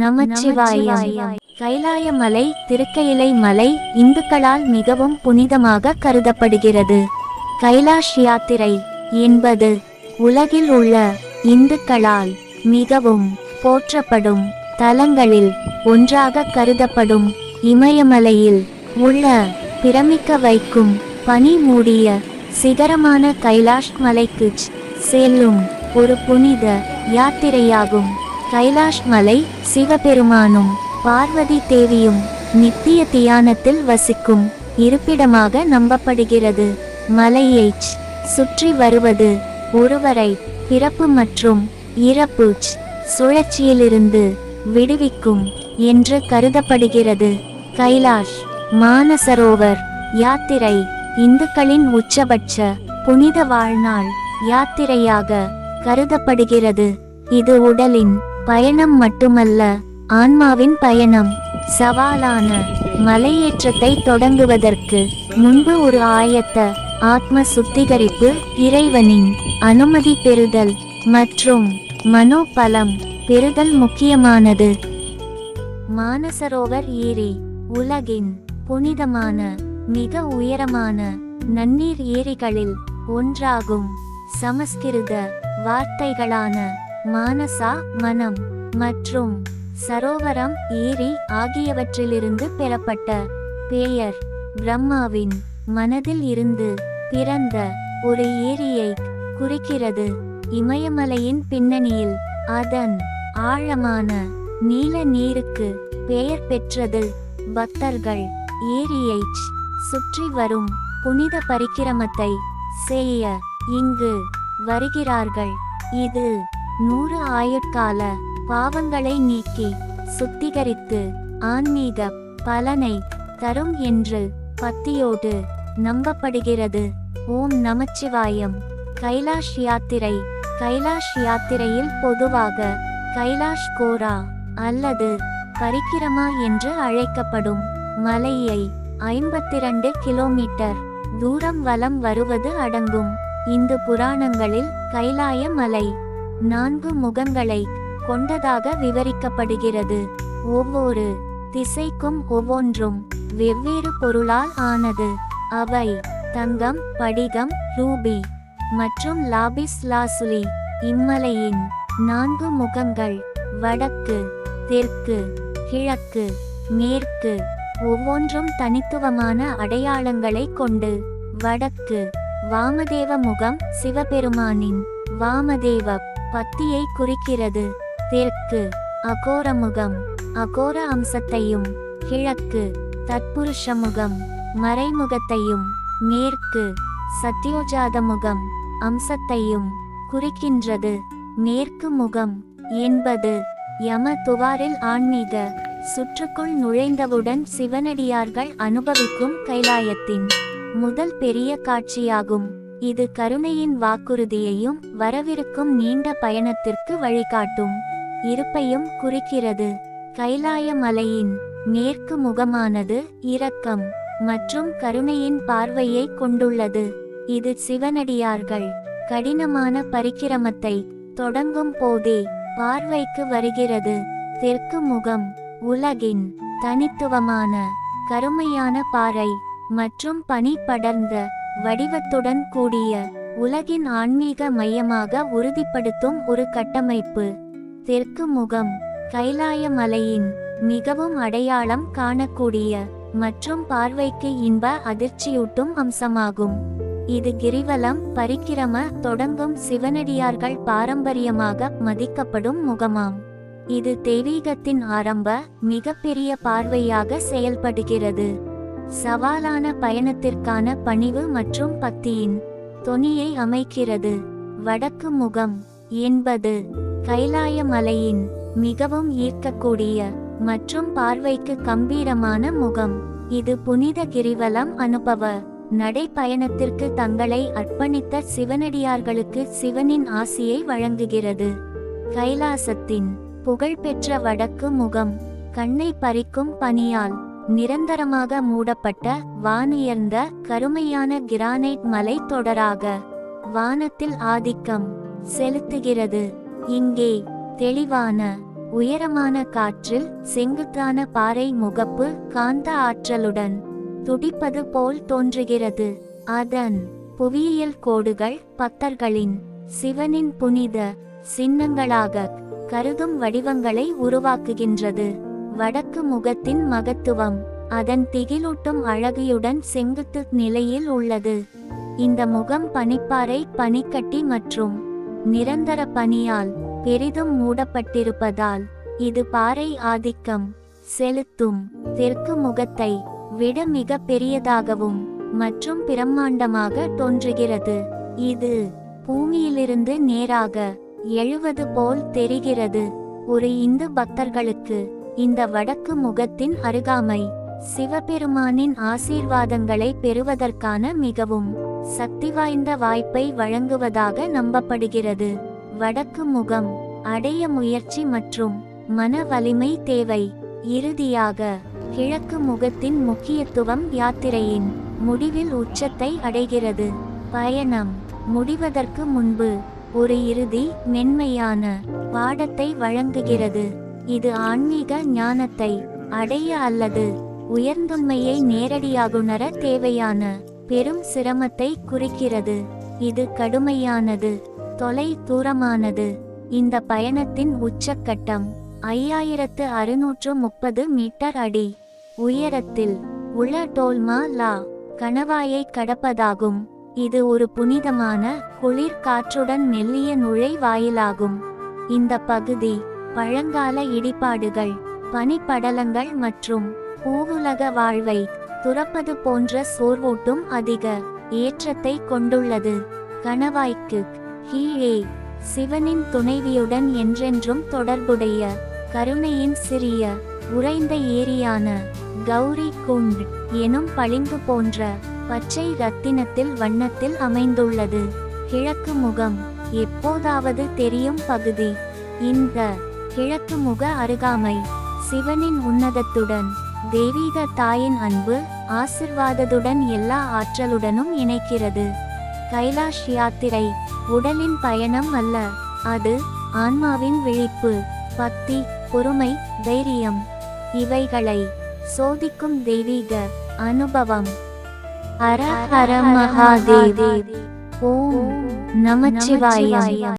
நமச்சிவாயம். கைலாய மலை, திருக்கயிலை மலை இந்துக்களால் மிகவும் புனிதமாக கருதப்படுகிறது. கைலாஷ் யாத்திரை என்பது உலகில் உள்ள இந்துக்களால் மிகவும் போற்றப்படும் தலங்களில் ஒன்றாக கருதப்படும். இமயமலையில் உள்ள பிரமிக்க வைக்கும் பனி மூடிய சிகரமான கைலாஷ் மலைக்கு செல்லும் ஒரு புனித யாத்திரையாகும். கைலாஷ் மலை சிவபெருமானும் பார்வதி தேவியும் நித்திய தியானத்தில் வசிக்கும் இருப்பிடமாக நம்பப்படுகிறது. மலையை சுற்றி வருவது ஒருவரை பிறப்பு மற்றும் இறப்பு சுழற்சியிலிருந்து விடுவிக்கும் என்று கருதப்படுகிறது. கைலாஷ் மானசரோவர் யாத்திரை இந்துக்களின் உச்சபட்ச புனித வாழ்நாள் யாத்திரையாக கருதப்படுகிறது. இது உடலின் பயணம் மட்டுமல்ல, ஆன்மாவின் பயணம். சவாலான மலையேற்றத்தை தொடங்குவதற்கு முன்பு ஒரு ஆயத்த ஆத்ம சுத்திகரிப்பு, இறைவனின் அனுமதி பெறுதல் மற்றும் மனோபலம் பெறுதல் முக்கியமானது. மானசரோவர் ஏரி உலகின் புனிதமான மிக உயரமான நன்னீர் ஏரிகளில் ஒன்றாகும். சமஸ்கிருத வார்த்தைகளான மானசா மனம் மற்றும் சரோவரம் ஏரி ஆகியவற்றிலிருந்து பெறப்பட்ட பெயர் பிரம்மாவின் மனதில் இருந்து பிறந்த ஒரு ஏரியை குறிக்கிறது. இமயமலையின் பின்னணியில் அதன் ஆழமான நீல நீருக்கு பெயர் பெற்றது. பக்தர்கள் ஏரியை சுற்றி வரும் புனித பரிக்கிரமத்தை செய்ய இங்கு வருகிறார்கள். இது 100 ஆயுட்கால பாவங்களை நீக்கி சுத்திகரித்து ஆன்மீக பலனை தரும் என்று பக்தியோடு நம்பப்படுகிறது. ஓம் நமச்சிவாயம். கைலாஷ் யாத்திரை. கைலாஷ் யாத்திரையில் பொதுவாக கைலாஷ் கோரா அல்லது பரிக்கிரமா என்று அழைக்கப்படும் மலையை 52 கிலோமீட்டர் தூரம் வலம் வருவது அடங்கும். இந்து புராணங்களில் கைலாய மலை 4 முகங்களை கொண்டதாக விவரிக்கப்படுகிறது. ஒவ்வொரு திசைக்கும் ஒவ்வொன்றும் வெவ்வேறு பொருளால் ஆனது. அவை தங்கம், படிகம், ரூபி மற்றும் லாபிஸ் லாசுலி. இம்மலையின் 4 முகங்கள் வடக்கு, தெற்கு, கிழக்கு, மேற்கு ஒவ்வொன்றும் தனித்துவமான அடையாளங்களை கொண்டு. வடக்கு வாமதேவ முகம் சிவபெருமானின் வாமதேவ பக்தியை குறிக்கிறது. தெற்கு அகோர முகம் அகோர அம்சத்தையும், கிழக்கு தத்புருஷ முகம் மறைமுகத்தையும், மேற்கு சத்யோஜாத முகம் அம்சத்தையும் குறிக்கின்றது. மேற்கு முகம் என்பது யம துவாரில் ஆன்மீக சுற்றுக்குள் நுழைந்தவுடன் சிவனடியார்கள் அனுபவிக்கும் கைலாயத்தின் முதல் பெரிய காட்சியாகும். இது கருணையின் வாக்குறுதியையும் வரவிருக்கும் நீண்ட பயணத்திற்கு வழிகாட்டும் இருப்பையும் குறிக்கிறது. கைலாய மலையின் மேற்கு முகமானது இரக்கம் மற்றும் கருணையின் பார்வையை கொண்டுள்ளது. இது சிவனடியார்கள் கடினமான பரிக்கிரமத்தை தொடங்கும் போதே பார்வைக்கு வருகிறது. தெற்கு முகம் உலகின் தனித்துவமான கருமையான பாறை மற்றும் பனி படர்ந்த வடிவத்துடன் கூடிய உலகின் ஆன்மீக மையமாக உறுதிப்படுத்தும் ஒரு கட்டமைப்பு. தெற்கு முகம் கைலாய மலையின் மிகவும் அடையாளம் காணக்கூடிய மற்றும் பார்வைக்கு இன்ப அதிர்ச்சியூட்டும் அம்சமாகும். இது கிரிவலம், பரிக்கிரம தொடங்கும் சிவனடியார்கள் பாரம்பரியமாக மதிக்கப்படும் முகமாம். இது தெய்வீகத்தின் ஆரம்ப மிகப்பெரிய பார்வையாக செயல்படுகிறது. சவாலான பயணத்திற்கான பணிவு மற்றும் பக்தியின் தொனியை அமைக்கிறது. வடக்கு முகம் என்பது கைலாய மலையின் மிகவும் ஈர்க்கக்கூடிய மற்றும் பார்வைக்கு கம்பீரமான முகம். இது புனித கிரிவலம் அனுபவ நடைப்பயணத்திற்கு தங்களை அர்ப்பணித்த சிவனடியார்களுக்கு சிவனின் ஆசியை வழங்குகிறது. கைலாசத்தின் புகழ்பெற்ற வடக்கு முகம் கண்ணை பறிக்கும் பனியால் நிரந்தரமாக மூடப்பட்ட வானுயர்ந்த கருமையான கிரானைட் மலை தொடராக வானத்தில் ஆதிக்கம் செலுத்துகிறது. இங்கே தெளிவான உயரமான காற்றில் செங்குத்தான பாறை முகப்பு காந்த ஆற்றலுடன் துடிப்பது போல் தோன்றுகிறது. அதன் புவியியல் கோடுகள் பக்தர்களின் சிவனின் புனித சின்னங்களாக கருதும் வடிவங்களை உருவாக்குகின்றது. வடக்கு முகத்தின் மகத்துவம் அதன் திகிலூட்டும் அழகியுடன் செங்குத்து நிலையில் உள்ளது. இந்த முகம் பனிப்பாறை பனிக்கட்டி மற்றும் நிரந்தர பனியால் பெரிதும் மூடப்பட்டிருப்பதால் இது பாறை ஆதிக்கம் செலுத்தும் தெற்கு முகத்தை விட மிக பெரியதாகவும் மற்றும் பிரம்மாண்டமாக தோன்றுகிறது. இது பூமியிலிருந்து நேராக எழுவது போல் தெரிகிறது. ஒரு இந்து பக்தர்களுக்கு இந்த வடக்கு முகத்தின் அருகாமை சிவபெருமானின் ஆசீர்வாதங்களை பெறுவதற்கான மிகவும் சக்தி வாய்ந்த வாய்ப்பை வழங்குவதாக நம்பப்படுகிறது. வடக்கு முகம் அடைய முயற்சி மற்றும் மன வலிமை தேவை. இறுதியாக கிழக்கு முகத்தின் முக்கியத்துவம் யாத்திரையின் முடிவில் உச்சத்தை அடைகிறது. பயணம் முடிவதற்கு முன்பு ஒரு இறுதி மென்மையான பாடத்தை வழங்குகிறது. இது ஆன்மீக ஞானத்தை அடைய அல்லது உயர்ந்துண்மையை நேரடியாகுணர தேவையான பெரும் சிரமத்தை குறிக்கிறது. இது கடுமையானது, தொலை தூரமானது. இந்த பயணத்தின் உச்சக்கட்டம் 5630 மீட்டர் அடி உயரத்தில் உள்ள டோல்மா லா கணவாயை கடப்பதாகும். இது ஒரு புனிதமான குளிர் காற்றுடன் மெல்லிய நுழைவாயிலாகும். இந்த பகுதி பழங்கால இடிபாடுகள், பனிப்படலங்கள் மற்றும் பூவுலக வாழ்வை துறப்பது போன்ற சோர்வூட்டும் அதிக ஏற்றத்தை கொண்டுள்ளது. கணவாய்க்கு கீழே சிவனின் துணைவியுடன் என்றென்றும் தொடர்புடைய கருணையின் சிறிய உறைந்த ஏரியான கௌரி குண்ட் எனும் பளிங்கு போன்ற பச்சை இரத்தினத்தில் வண்ணத்தில் அமைந்துள்ளது. கிழக்கு முகம் எப்போதாவது தெரியும் பகுதி. இந்த கிழக்கு முக அருகாமை சிவனின் உன்னதத்துடன் தெய்வீக தாயின் அன்பு ஆசிர்வாதத்துடன் எல்லா ஆற்றலுடனும் இணைக்கிறது. கைலாஷ் யாத்திரை உடலின் பயணம் அல்ல, அது ஆன்மாவின் விழிப்பு, பக்தி, பொறுமை, தைரியம் இவைகளை சோதிக்கும் தெய்வீக அனுபவம். ஹர ஹர மகாதேவ். ஓம் நமச்சிவாய.